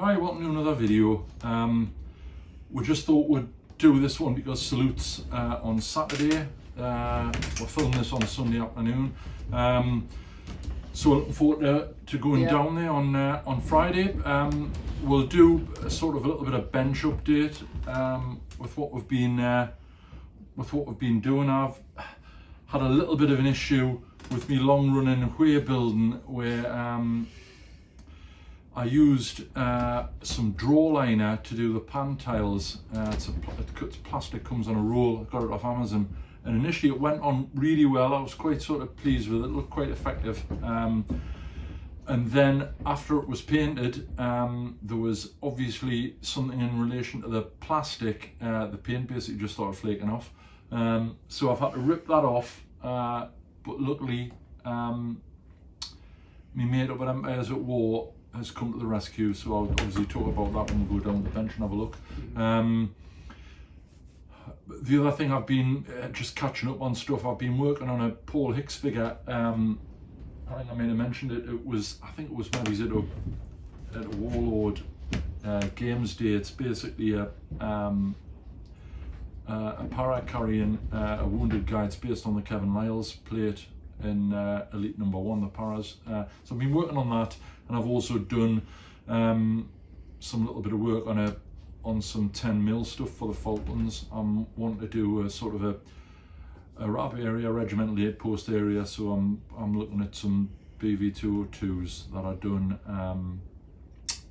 Hi, welcome to another video. We just thought we'd do this one because Salute's on Saturday. We're filming this on Sunday afternoon. So we're looking forward to going down there on Friday. We'll do a sort of a little bit of bench update with what we've been doing. I've had a little bit of an issue with me long running way building where I used some draw liner to do the pan tiles. It's plastic, comes on a roll. I got it off Amazon, and initially it went on really well. I was quite sort of pleased with it. It looked quite effective. And then after it was painted, there was obviously something in relation to the plastic. The paint basically just started flaking off. So I've had to rip that off. But luckily, my mate up at Empires at War has come to the rescue, so I'll obviously talk about that when we go down the bench and have a look. The other thing, I've been just catching up on stuff. I've been working on a Paul Hicks figure. I think I may have mentioned it. I think it was maybe at a Warlord Games Day. It's basically a para carrying a wounded guy. It's based on the Kevin Lyles plate in Elite number 1, the paras. So I've been working on that, and I've also done some little bit of work on some 10mm stuff for the Falklands. I'm wanting to do a sort of a RAP area, regimental 8-post area, so I'm looking at some BV202s that are done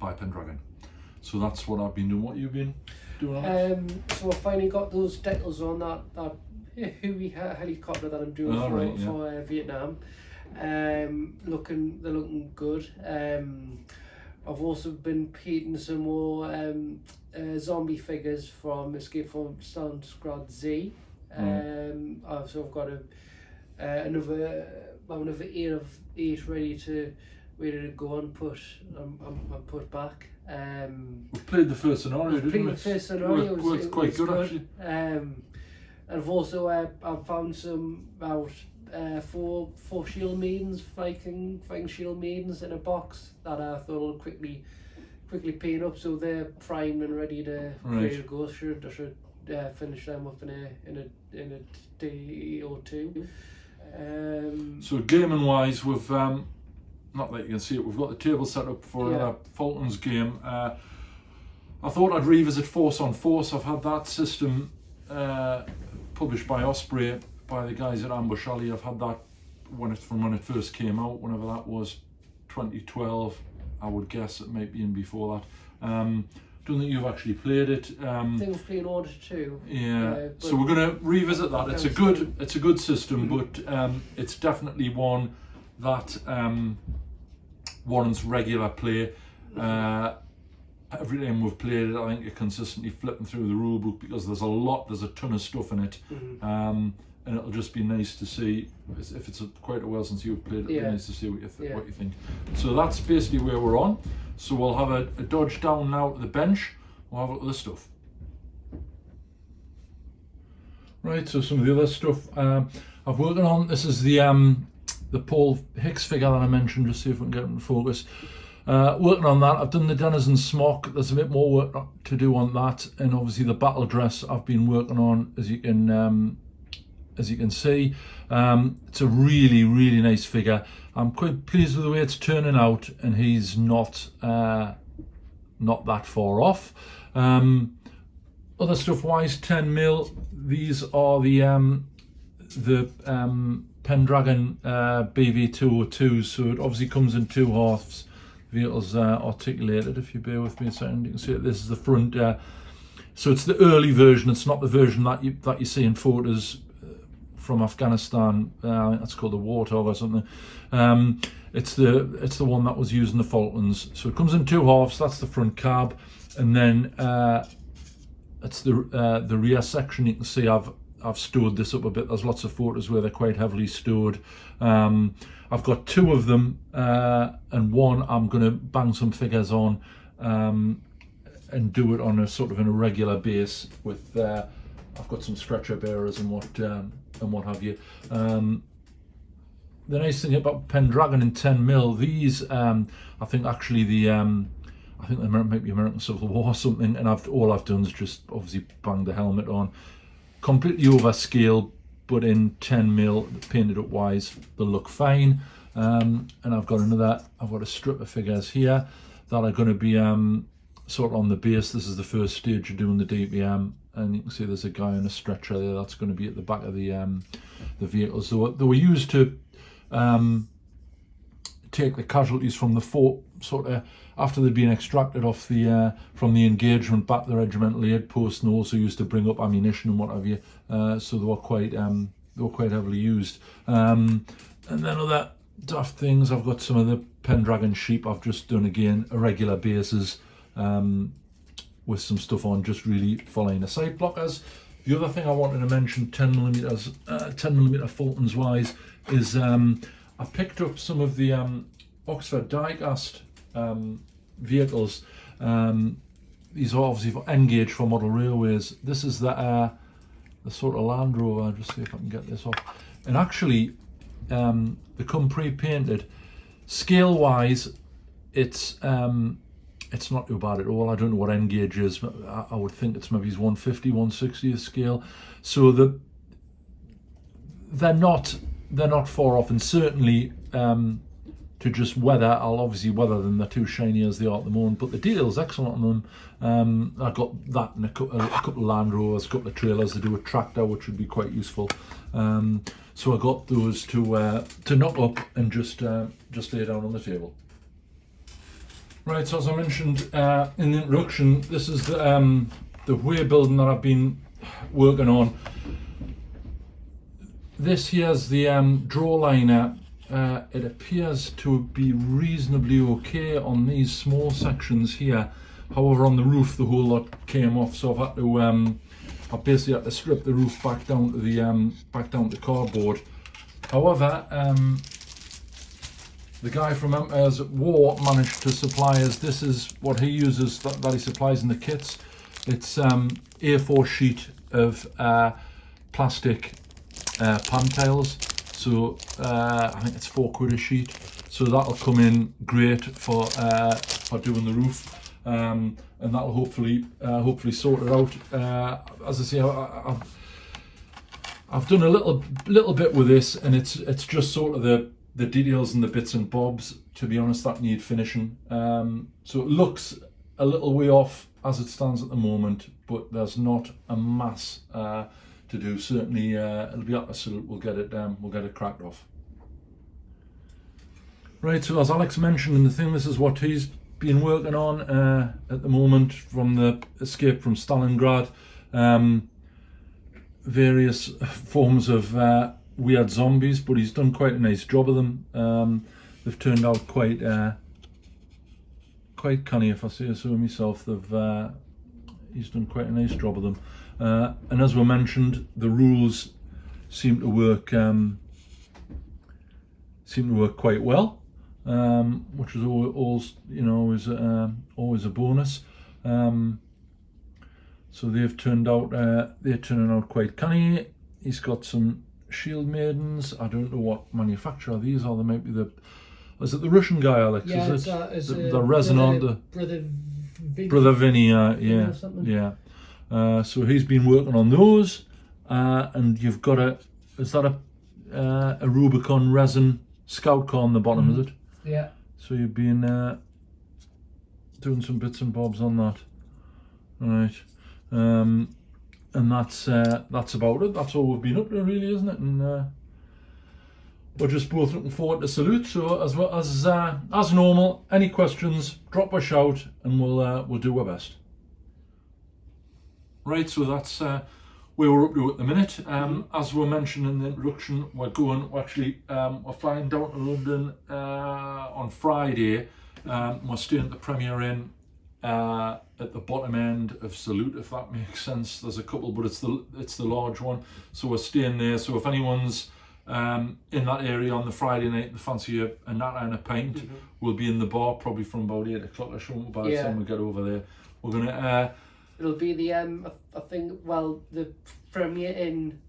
by Pendragon. So that's what I've been doing. What you've been doing on? So I finally got those decals on that Huey helicopter that I'm doing for Vietnam. They're looking good. I've also been painting some more zombie figures from Escape from Stalingrad Z. So I've got another 8 of 8 ready to go and put back. We played the first scenario, didn't we? The first scenario was quite good actually. And I've also I've found some about 4 shield maidens, fighting shield maidens in a box that I thought I'll quickly paint up, so they're primed and ready to go. I should finish them up in a day or two. So gaming wise, we've not that you can see it, we've got the table set up for a Falklands game. I thought I'd revisit Force on Force. I've had that system published by Osprey, by the guys at Ambush Alley. I've had that when it first came out, whenever that was, 2012. I would guess it might be in before that. Don't think you've actually played it. I think we've played Order 2. Yeah. So we're going to revisit that. It's a good system, but it's definitely one that warrants regular play. Every time we've played it, I think you're consistently flipping through the rule book because there's a ton of stuff in it. And it'll just be nice to see, if it's quite a while since you've played it, it'll be nice to see what you think. So that's basically where we're on. So we'll have a dodge down now to the bench. We'll have a look at the stuff. Right, so some of the other stuff I've working on. This is the Paul Hicks figure that I mentioned, just see if we can get it in focus. Working on that. I've done the Denizen smock. There's a bit more work to do on that, and obviously the battle dress I've been working on, as you can see. It's a really nice figure. I'm quite pleased with the way it's turning out, and he's not that far off. Other stuff wise, 10mm. These are the Pendragon BV202s, so it obviously comes in 2 halves. The vehicle's articulated. If you bear with me a second, you can see it. This is the front. So it's the early version. It's not the version that you see in photos from Afghanistan. I think that's called the Warthog or something. It's the one that was used in the Falklands. So it comes in 2 halves. That's the front cab, and then it's the rear section. You can see I've stored this up a bit. There's lots of photos where they're quite heavily stored. I've got 2 of them, and one I'm going to bang some figures on and do it on a sort of in a regular base with. I've got some stretcher bearers and what have you. The nice thing about Pendragon in 10mm, these I think actually the I think they might be American Civil War or something, and all I've done is just obviously banged the helmet on, completely overscale, but in 10mm, painted up wise, they'll look fine. And I've got a strip of figures here that are going to be sort of on the base. This is the first stage of doing the DPM, and you can see there's a guy on a stretcher there that's going to be at the back of the vehicle. So they were used to take the casualties from the fort, sort of after they'd been extracted off the from the engagement back to the regimental aid post, and also used to bring up ammunition and what have you. So they were quite heavily used. And then other daft things, I've got some of the Pendragon sheep I've just done again, irregular bases, with some stuff on, just really following the sight blockers. The other thing I wanted to mention, 10mm Fultons wise, is I picked up some of the Oxford diecast vehicles. These are obviously for N-gauge for model railways. This is the sort of Land Rover. I'll just see if I can get this off. And actually, they come pre-painted. Scale-wise, it's not too bad at all. I don't know what N-gauge is. I would think it's maybe 150, 160th scale. So they're not far off, and certainly to just weather, I'll obviously weather them. They're too shiny as they are at the moment, but the detail's excellent on them. I've got that and a couple of Land Rovers, a couple of trailers to do a tractor, which would be quite useful. So I got those to knock up and just lay down on the table. Right, so as I mentioned in the introduction, this is the way building that I've been working on. This here's the draw liner. It appears to be reasonably okay on these small sections here. However, on the roof, the whole lot came off, so I've had to I basically had to strip the roof back down to the cardboard. However, the guy from Empire's War managed to supply us. This is what he uses that he supplies in the kits. It's A4 sheet of plastic pan tiles. So I think it's £4 a sheet. So that'll come in great for doing the roof, and that'll hopefully sort it out. As I say, I've done a little bit with this, and it's just sort of the details and the bits and bobs, to be honest, that need finishing. So it looks a little way off as it stands at the moment, but there's not a mass to do. Certainly it'll be up a salute. We'll get it cracked off. Right, so as Alex mentioned in the thing, this is what he's been working on at the moment from the escape from Stalingrad. Various forms of weird zombies, but he's done quite a nice job of them. They've turned out quite canny, if I say so myself. He's done quite a nice job of them. And as we mentioned, the rules seem to work quite well, which is always a bonus. So they're turning out quite canny. He's got some shield maidens. I don't know what manufacturer these are. They might be is it the Russian guy, Alex? Yeah, is it the resin on the Brother Vinny? Yeah. So he's been working on those, and you've got is that a Rubicon resin scout car on the bottom, is it? Yeah. So you've been doing some bits and bobs on that, right? And that's about it. That's all we've been up to, really, isn't it? And we're just both looking forward to salute. So as normal, any questions, drop a shout, and we'll do our best. Right, so that's where we're up to at the minute. As we mentioned in the introduction, we're flying down to London on Friday. We're staying at the Premier Inn at the bottom end of Salute, if that makes sense. There's a couple, but it's the large one. So we're staying there. So if anyone's in that area on the Friday night and fancy a natter and a pint, we'll be in the bar probably from about 8 o'clock or so. By the time we get over there, we're gonna. It'll be the I think, well, the Premier Inn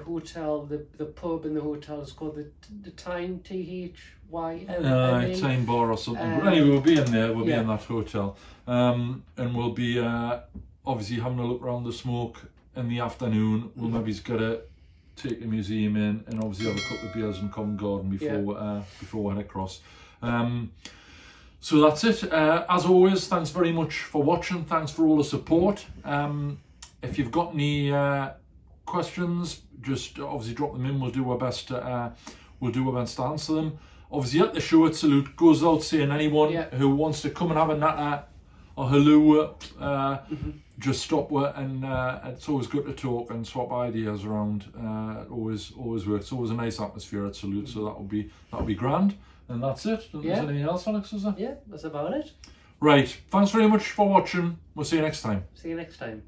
hotel, the pub in the hotel is called the Time, THYME. Time Bar or something. But anyway, we'll be in there. We'll be yeah. in that hotel, and we'll be obviously having a look around the smoke in the afternoon. We'll maybe get to take the museum in, and obviously have a couple of beers in Covent Garden before we head across. So that's it. As always, thanks very much for watching. Thanks for all the support. If you've got any questions, just obviously drop them in. We'll do our best to answer them. Obviously, at the show, a salute goes out saying anyone who wants to come and have a natter or hello, just stop with, and it's always good to talk and swap ideas around. It always works. It's always a nice atmosphere at Salute, so that'll be grand. And that's it. Is there anything else, Alex? Is there? Yeah, that's about it. Right. Thanks very much for watching. We'll see you next time. See you next time.